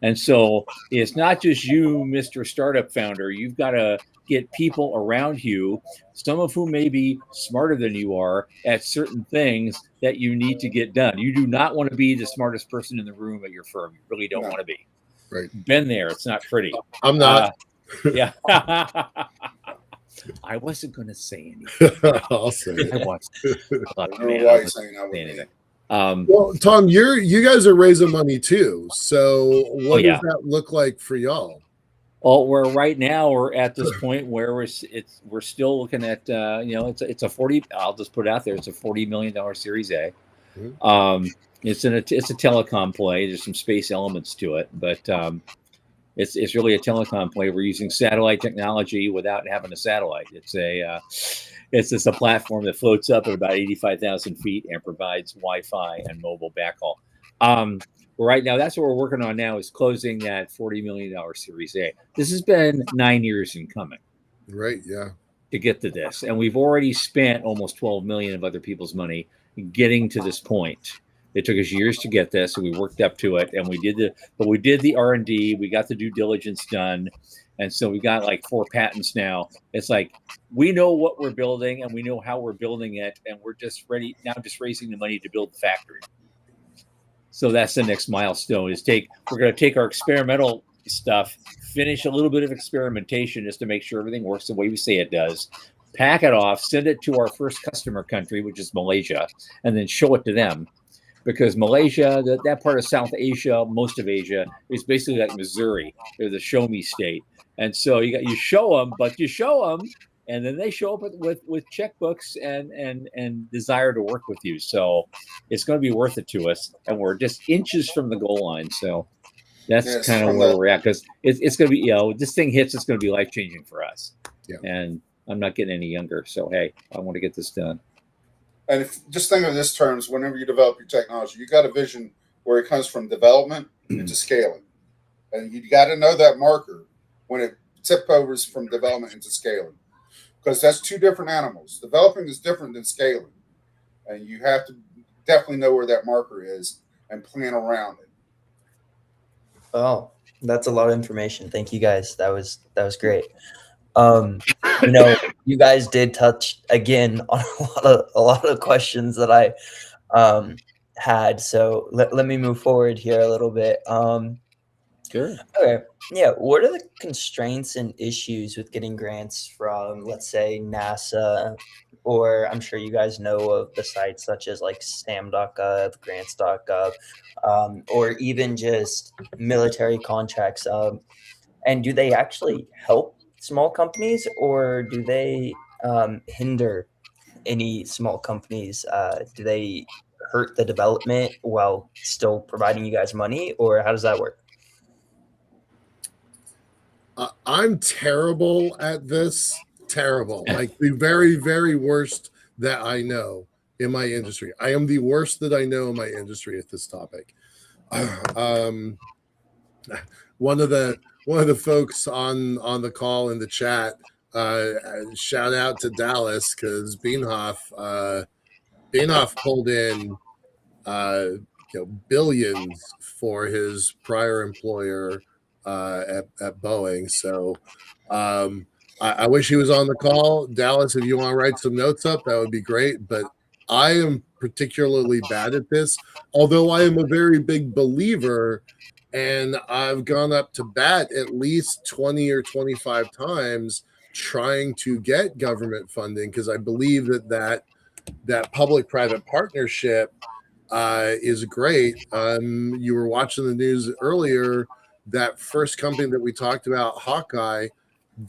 And so it's not just you, Mr. Startup Founder. You've got to get people around you, some of whom may be smarter than you are at certain things that you need to get done. You do not want to be the smartest person in the room at your firm. You really don't want to be. Right. Been there. It's not pretty. I'm not. Yeah. I wasn't going to say anything. I'll say it. I was. I Look, don't man, know why I you're wasn't saying that saying with me. anything. Well, Tom, you guys are raising money too. So what yeah. does that look like for y'all? Well, right now we're at this point where we're still looking at it's a 40. I'll just put it out there. It's a $40 million Series A. Mhm. It's a telecom play. There's some space elements to it, but it's really a telecom play. We're using satellite technology without having a satellite. It's just a platform that floats up at about 85,000 feet and provides Wi-Fi and mobile backhaul. Right now, that's what we're working on now, is closing that $40 million Series A. This has been 9 years in coming. Right. Yeah. To get to this, and we've already spent almost 12 million of other people's money getting to this point. It took us years to get this, and we worked up to it, and we did the R&D. We got the due diligence done, and so we got like 4 patents now. It's like we know what we're building, and we know how we're building it, and we're just ready now, just raising the money to build the factory. So that's the next milestone. We're going to take our experimental stuff, finish a little bit of experimentation just to make sure everything works the way we say it does, pack it off, send it to our first customer country, which is Malaysia, and then show it to them. Because Malaysia, that part of South Asia, most of Asia, is basically like Missouri. They're the show me state. And so you show them, and then they show up with checkbooks and desire to work with you. So it's going to be worth it to us. And we're just inches from the goal line. So that's kind of where we're at, because it's going to be, this thing hits, it's going to be life-changing for us. Yeah. And I'm not getting any younger. So, hey, I want to get this done. And just think of this terms, whenever you develop your technology, you got a vision where it comes from development into scaling. And you got to know that marker when it tip overs from development into scaling, because that's 2 different animals. Developing is different than scaling. And you have to definitely know where that marker is and plan around it. Oh, that's a lot of information. Thank you guys. That was great. You guys did touch again on a lot of questions that I had. So let me move forward here a little bit. Sure. Okay. Yeah. What are the constraints and issues with getting grants from, let's say, NASA, or I'm sure you guys know of the sites such as like SAM.gov, grants.gov, or even just military contracts? And do they actually help small companies, or do they hinder any small companies? Do they hurt the development while still providing you guys money, or how does that work? I'm terrible at this. Terrible. Like the very, very worst that I know in my industry. I am the worst that I know in my industry at this topic. One of the folks on the call in the chat, shout out to Dallas, because Beanhoff pulled in billions for his prior employer at Boeing. So I wish he was on the call. Dallas, if you want to write some notes up, that would be great. But I am particularly bad at this, although I am a very big believer, and I've gone up to bat at least 20 or 25 times trying to get government funding, because I believe that public-private partnership is great. You were watching the news earlier. That first company that we talked about, Hawkeye,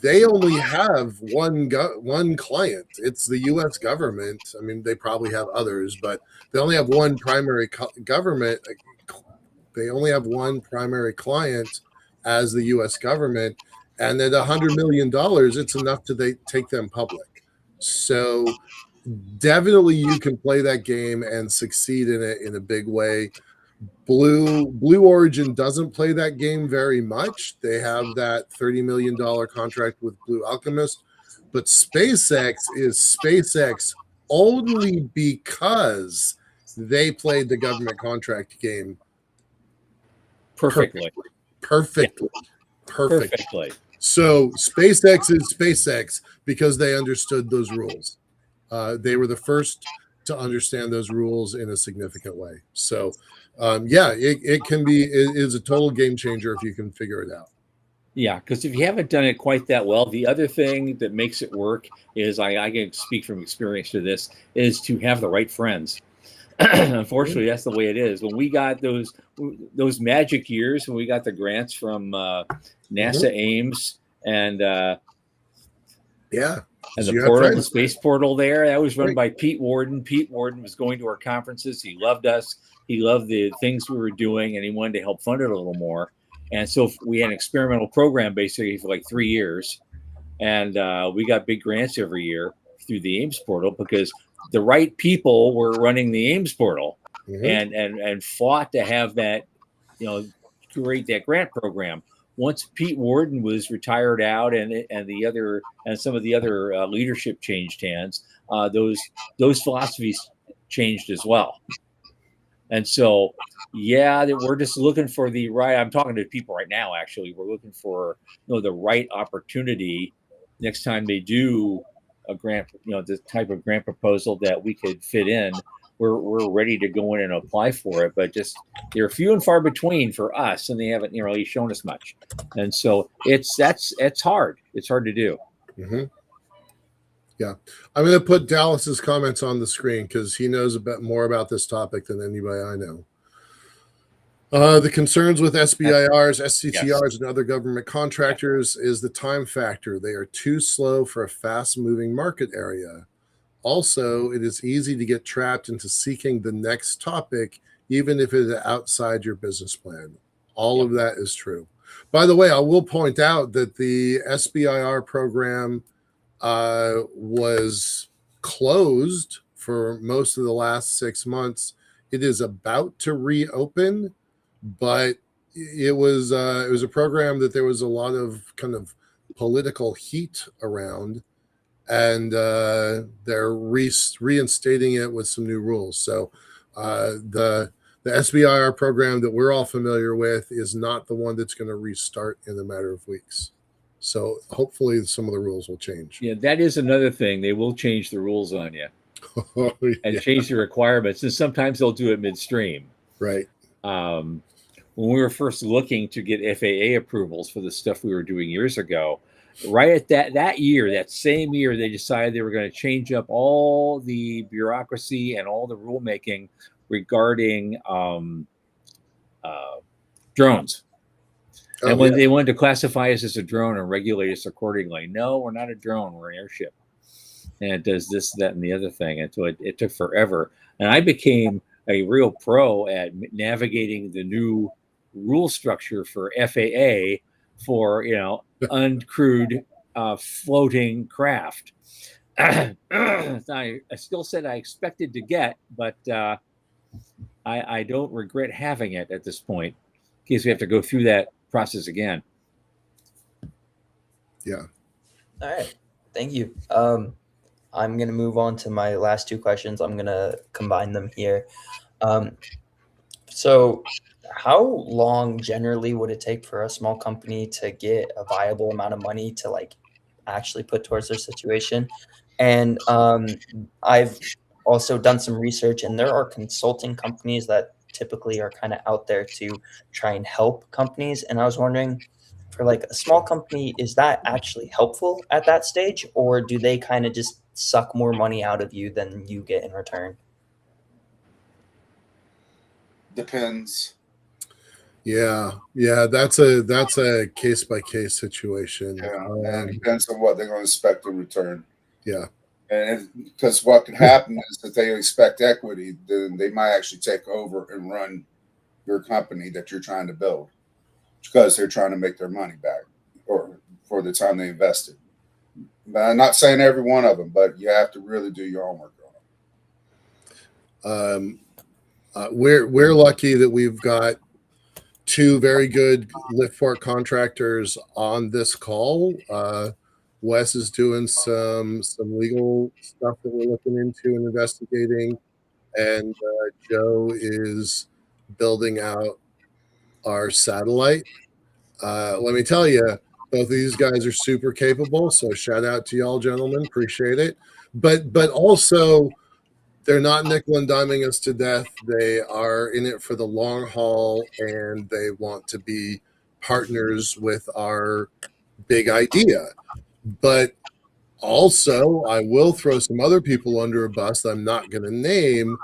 they only have one client. It's the U.S. government. I mean, they probably have others, but they only have one primary government. They only have one primary client as the U.S. government, and at $100 million, it's enough to take them public. So definitely you can play that game and succeed in it in a big way. Blue Origin doesn't play that game very much. They have that $30 million contract with Blue Alchemist, but SpaceX is SpaceX only because they played the government contract game Perfectly. So SpaceX is SpaceX because they understood those rules. They were the first to understand those rules in a significant way. So, it can be, it is a total game changer if you can figure it out. Yeah, because if you haven't done it quite that well, the other thing that makes it work is I can speak from experience to this is to have the right friends. Unfortunately, that's the way it is. When we got those magic years, when we got the grants from NASA Ames and Yeah. and So the you have portal, the friends. space portal there, that was run Right. by Pete Warden. Pete Warden was going to our conferences. He loved us. He loved the things we were doing, and he wanted to help fund it a little more. And so we had an experimental program basically for like 3 years. And we got big grants every year through the Ames portal because the right people were running the Ames portal and fought to have that, create that grant program. Once Pete Warden was retired out and some of the other leadership changed hands, those philosophies changed as well. And so, we're just looking for the right. I'm talking to people right now. Actually, we're looking for the right opportunity next time they do a grant. The type of grant proposal that we could fit in. We're ready to go in and apply for it, but just they're few and far between for us, and they haven't really shown us much. And so it's hard. It's hard to do. Mm-hmm. Yeah, I'm going to put Dallas's comments on the screen because he knows a bit more about this topic than anybody I know. The concerns with SBIRs, SCTRs, and other government contractors is the time factor. They are too slow for a fast-moving market area. Also, it is easy to get trapped into seeking the next topic, even if it is outside your business plan. All of that is true. By the way, I will point out that the SBIR program was closed for most of the last 6 months. It is about to reopen, but it was a program that there was a lot of kind of political heat around, and they're reinstating it with some new rules. So the SBIR program that we're all familiar with is not the one that's going to restart in a matter of weeks. So hopefully some of the rules will change. Yeah, that is another thing. They will change the rules on you and change the requirements. And sometimes they'll do it midstream. Right. When we were first looking to get FAA approvals for the stuff we were doing years ago, right at that same year, they decided they were going to change up all the bureaucracy and all the rulemaking regarding drones. And when they wanted to classify us as a drone and regulate us accordingly, no, we're not a drone, we're an airship. And it does this, that, and the other thing. And so it took forever. And I became a real pro at navigating the new rule structure for FAA for, uncrewed floating craft. I still said I expected to get, but I don't regret having it at this point in case we have to go through that process again. Yeah. All right. Thank you. I'm going to move on to my last two questions. I'm going to combine them here. So how long generally would it take for a small company to get a viable amount of money to actually put towards their situation? And I've also done some research, and there are consulting companies that typically are kind of out there to try and help companies. And I was wondering, for a small company, is that actually helpful at that stage, or do they kind of just suck more money out of you than you get in return? Depends. Yeah, that's a case by case situation. Yeah, it depends on what they're going to expect in return. Yeah, and because what could happen is that they expect equity, then they might actually take over and run your company that you're trying to build because they're trying to make their money back or for the time they invested. But I'm not saying every one of them, but you have to really do your homework on them. We're lucky that we've got two very good lift port contractors on this call. Wes is doing some legal stuff that we're looking into and investigating, and Joe is building out our satellite. Let me tell you, both of these guys are super capable, so shout out to y'all, gentlemen. Appreciate it. But also, they're not nickel and diming us to death. They are in it for the long haul, and they want to be partners with our big idea. But also, I will throw some other people under a bus that I'm not going to name,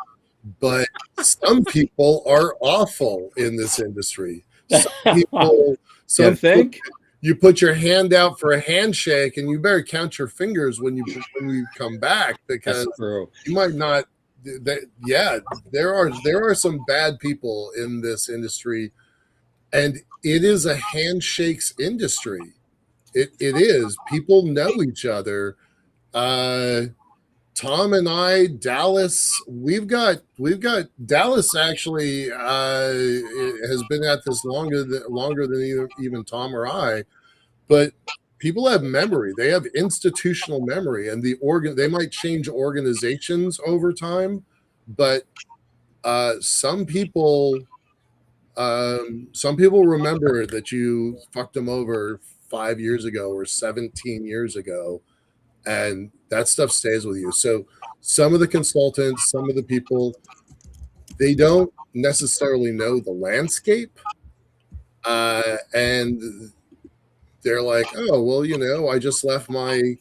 but some people are awful in this industry. Some people, You think? you put your hand out for a handshake, and you better count your fingers when you come back, because That's true. you might not. Yeah, there are some bad people in this industry, and it is a handshakes industry. It is. People know each other. Tom and I, Dallas, we've got Dallas actually has been at this longer than even Tom or I, but people have memory. They have institutional memory, and they might change organizations over time, but some people remember that you fucked them over 5 years ago or 17 years ago, and that stuff stays with you. So some of the consultants, some of the people, they don't necessarily know the landscape, and they're like, oh, well, I just left my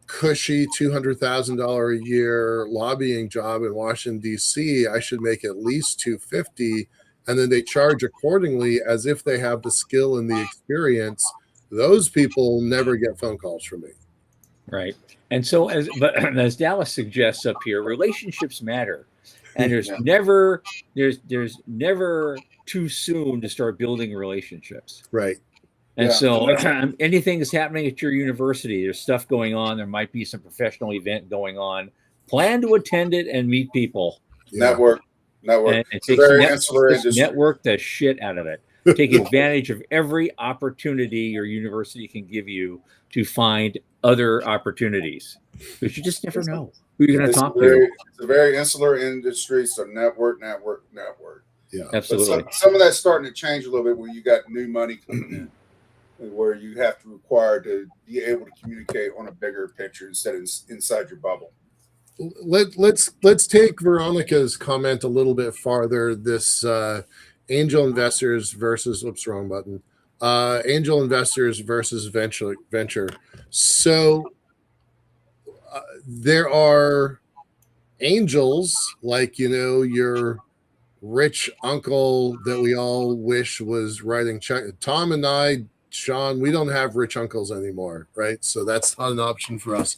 cushy $200,000 a year lobbying job in Washington, D.C. I should make at least $250,000, and then they charge accordingly as if they have the skill and the experience. Those people never get phone calls from me. Right. And so as Dallas suggests up here, relationships matter. And there's never too soon to start building relationships. Right. And so anything that's happening at your university, there's stuff going on, there might be some professional event going on. Plan to attend it and meet people. Network. And network the shit out of it. Take advantage of every opportunity your university can give you to find other opportunities, because you just never know who you're going to talk to. It's a very insular industry, so network. Yeah, absolutely. Some of that's starting to change a little bit when you got new money coming in, where you have to require to be able to communicate on a bigger picture instead of inside your bubble. Let's take Veronica's comment a little bit farther. This angel investors versus wrong button. Angel investors versus venture. So there are angels, like, your rich uncle that we all wish was writing check. Tom and I, Sean, we don't have rich uncles anymore, right? So that's not an option for us.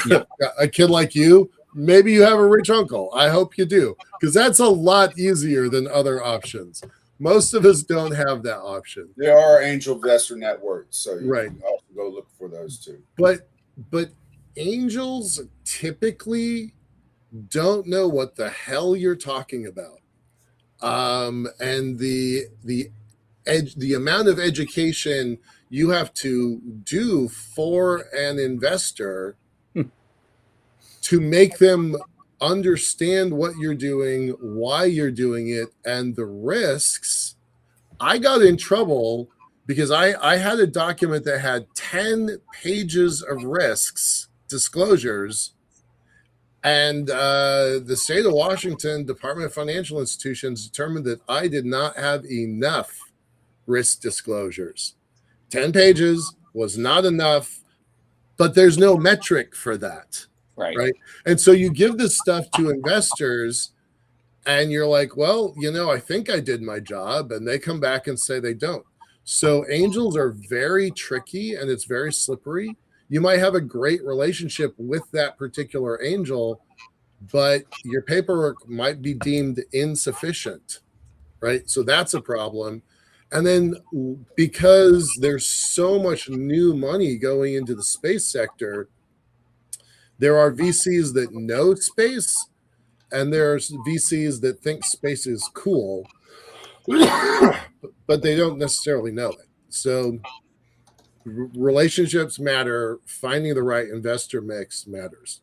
Yeah. A kid like you, maybe you have a rich uncle. I hope you do, because that's a lot easier than other options. Most of us don't have that option. There are angel investor networks, so you right. can also go look for those too. But angels typically don't know what the hell you're talking about, and the amount of education you have to do for an investor to make them understand what you're doing, why you're doing it, and the risks. I got in trouble because I had a document that had 10 pages of risks disclosures, and the state of Washington Department of Financial Institutions determined that I did not have enough risk disclosures. 10 pages was not enough, but there's no metric for that. Right. And so you give this stuff to investors and you're like, well, I think I did my job. And they come back and say they don't. So angels are very tricky and it's very slippery. You might have a great relationship with that particular angel, but your paperwork might be deemed insufficient. Right. So that's a problem. And then because there's so much new money going into the space sector, there are VCs that know space, and there's VCs that think space is cool, but they don't necessarily know it. So relationships matter. Finding the right investor mix matters.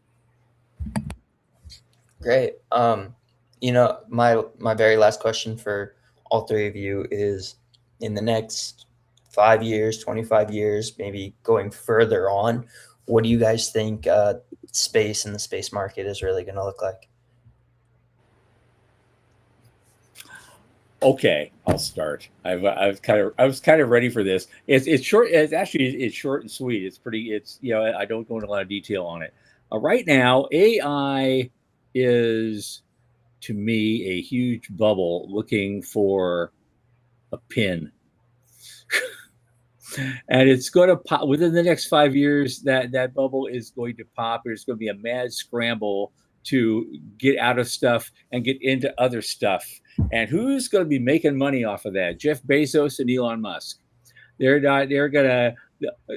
Great. My very last question for all three of you is, in the next 5 years, 25 years, maybe going further on, what do you guys think space and the space market is really going to look like? Okay, I'll start. I was kind of ready for this. It's short. It's short and sweet. It's pretty. It's I don't go into a lot of detail on it. Right now, AI is to me a huge bubble looking for a pin, and it's going to pop within the next 5 years. That bubble is going to pop. There's going to be a mad scramble to get out of stuff and get into other stuff. And who's going to be making money off of that? Jeff Bezos and Elon Musk. They're not. They're gonna.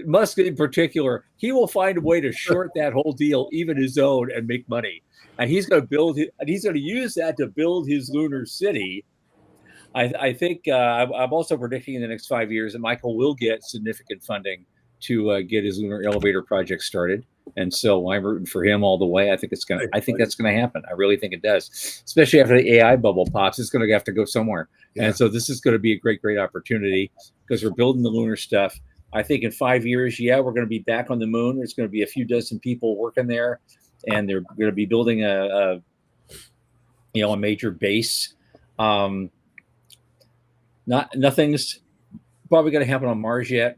Musk in particular, he will find a way to short that whole deal, even his own, and make money. And he's going to build. And he's going to use that to build his lunar city. I think I'm also predicting in the next 5 years that Michael will get significant funding to get his lunar elevator project started. And so I'm rooting for him all the way. I think that's going to happen. I really think it does, especially after the AI bubble pops. It's going to have to go somewhere. Yeah. And so this is going to be a great opportunity because we're building the lunar stuff. I think in 5 years, we're going to be back on the moon. There's going to be a few dozen people working there, and they're going to be building a major base. Nothing's probably going to happen on Mars yet.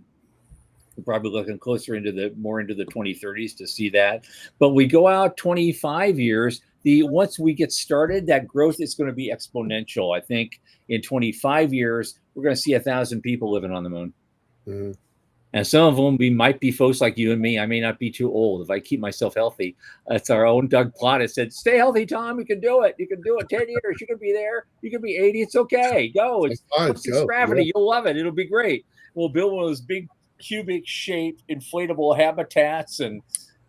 We're probably looking closer into the 2030s to see that. But we go out 25 years. Once we get started, that growth is going to be exponential. I think in 25 years, we're going to see 1,000 people living on the moon. Mm-hmm. And some of them might be folks like you and me. I may not be too old if I keep myself healthy. That's our own Doug Plottis said, "Stay healthy, Tom. You can do it. You can do it. 10 years, you can be there. You can be 80. It's okay. Go. It's gravity. Yeah. You'll love it. It'll be great. We'll build one of those big cubic-shaped inflatable habitats, and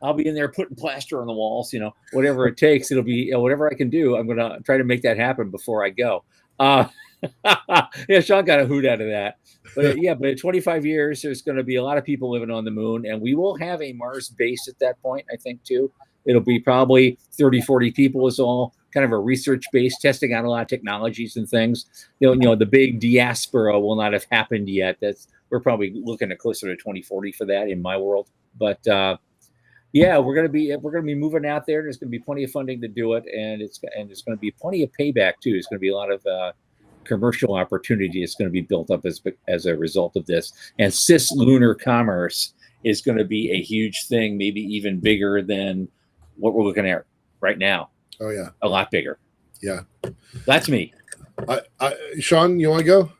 I'll be in there putting plaster on the walls. Whatever it takes. It'll be whatever I can do. I'm going to try to make that happen before I go." Sean got a hoot out of that. But but in 25 years, there's going to be a lot of people living on the moon, and we will have a Mars base at that point, I think, too. It'll be probably 30, 40 people is all kind of a research base, testing out a lot of technologies and things. The big diaspora will not have happened yet. We're probably looking at closer to 2040 for that in my world. But we're going to be moving out there. There's going to be plenty of funding to do it, and it's going to be plenty of payback too. It's going to be a lot of commercial opportunity is going to be built up as a result of this. And cislunar commerce is going to be a huge thing, maybe even bigger than what we're looking at right now. Oh, yeah. A lot bigger. Yeah. That's me. Sean, you want to go?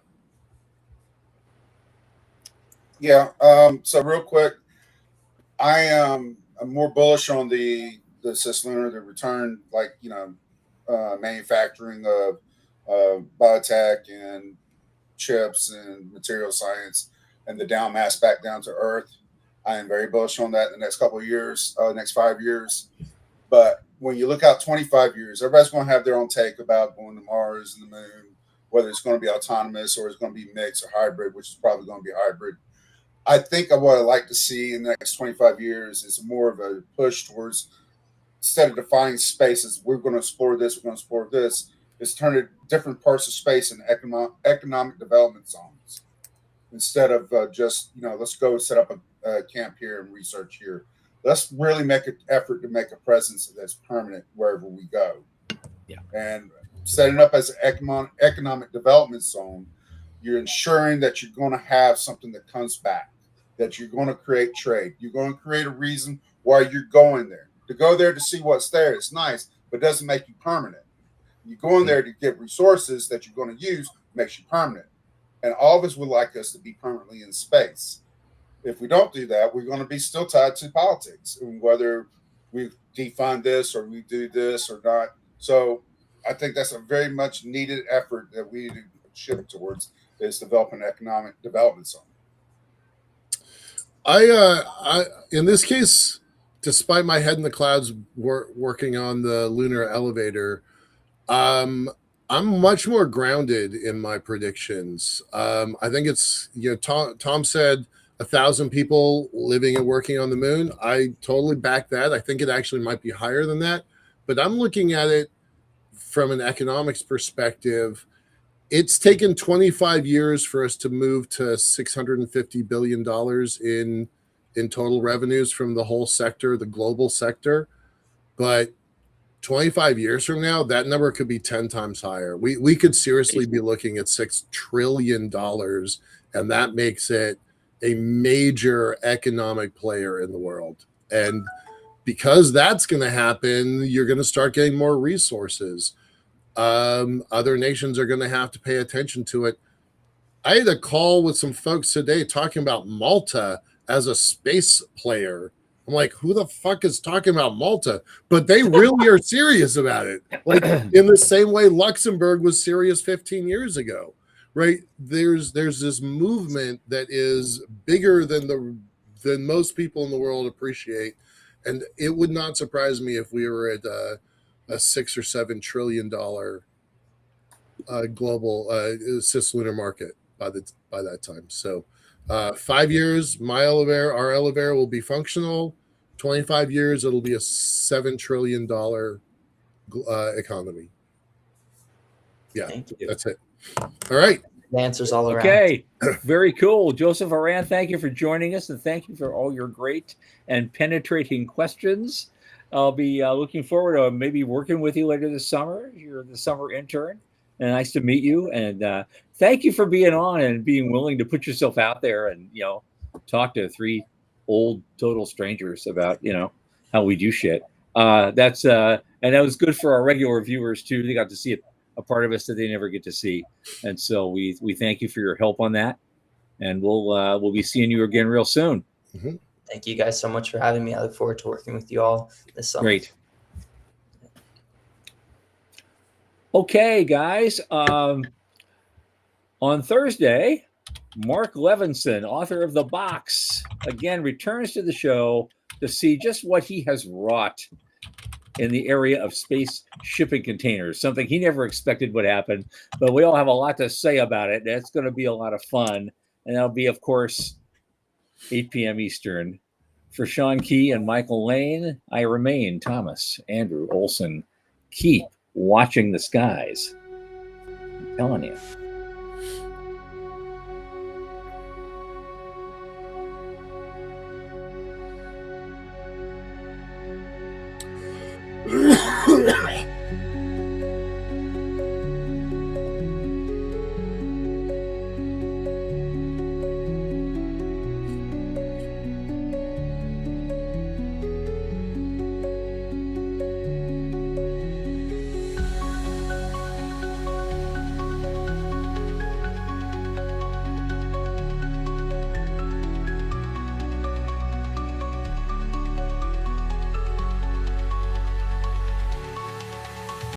Yeah. So real quick, I'm more bullish on the cislunar, the return, manufacturing of biotech and chips and material science and the down mass back down to Earth. I am very bullish on that in the next couple of years, next 5 years. But when you look out 25 years, everybody's going to have their own take about going to Mars and the moon, whether it's going to be autonomous or it's going to be mixed or hybrid, which is probably going to be hybrid. I think what I'd like to see in the next 25 years is more of a push towards, instead of defining spaces, we're going to explore this, we're going to explore this, is turn it different parts of space in economic development zones. Instead of just, let's go set up a camp here and research here. Let's really make an effort to make a presence that's permanent wherever we go. Yeah. And setting up as an economic development zone, you're ensuring that you're going to have something that comes back, that you're going to create trade. You're going to create a reason why you're going there. To go there to see what's there, it's nice, but it doesn't make you permanent. You go in there to get resources that you're going to use, makes you permanent. And all of us would like us to be permanently in space. If we don't do that, we're going to be still tied to politics, and whether we defund this or we do this or not. So I think that's a very much needed effort that we need to shift towards, is developing an economic development zone. I in this case, despite my head in the clouds working on the lunar elevator, I'm much more grounded in my predictions. I think it's, Tom said 1,000 people living and working on the moon. I totally back that. I think it actually might be higher than that, but I'm looking at it from an economics perspective. It's taken 25 years for us to move to $650 billion in total revenues from the whole sector, the global sector. But 25 years from now, that number could be 10 times higher. We could seriously be looking at $6 trillion, and that makes it a major economic player in the world. And because that's going to happen, you're going to start getting more resources. Other nations are going to have to pay attention to it. I had a call with some folks today talking about Malta as a space player. I'm like, who the fuck is talking about Malta? But they really are serious about it. Like in the same way Luxembourg was serious 15 years ago, right? There's this movement that is bigger than most people in the world appreciate. And it would not surprise me if we were at a $6 or $7 trillion global cislunar market by that time. So 5 years, my elevator, our elevator will be functional. 25 years, it'll be a $7 trillion economy. Yeah, that's it. All right. Answers all around. Okay, very cool. Joseph Aran, thank you for joining us, and thank you for all your great and penetrating questions. I'll be looking forward to maybe working with you later this summer. You're the summer intern, and nice to meet you. And thank you for being on and being willing to put yourself out there and, talk to 3 old total strangers about, how we do shit. And that was good for our regular viewers too. They got to see a part of us that they never get to see. And so we thank you for your help on that. And we'll be seeing you again real soon. Mm-hmm. Thank you guys so much for having me. I look forward to working with you all this summer. Great. Okay, guys. On Thursday, Mark Levinson, author of The Box, again returns to the show to see just what he has wrought in the area of space shipping containers, something he never expected would happen, but we all have a lot to say about it. It's going to be a lot of fun. And that'll be, of course, 8 p.m. Eastern. For Sean Key and Michael Lane, I remain Thomas Andrew Olson. Keep watching the skies. I'm telling you.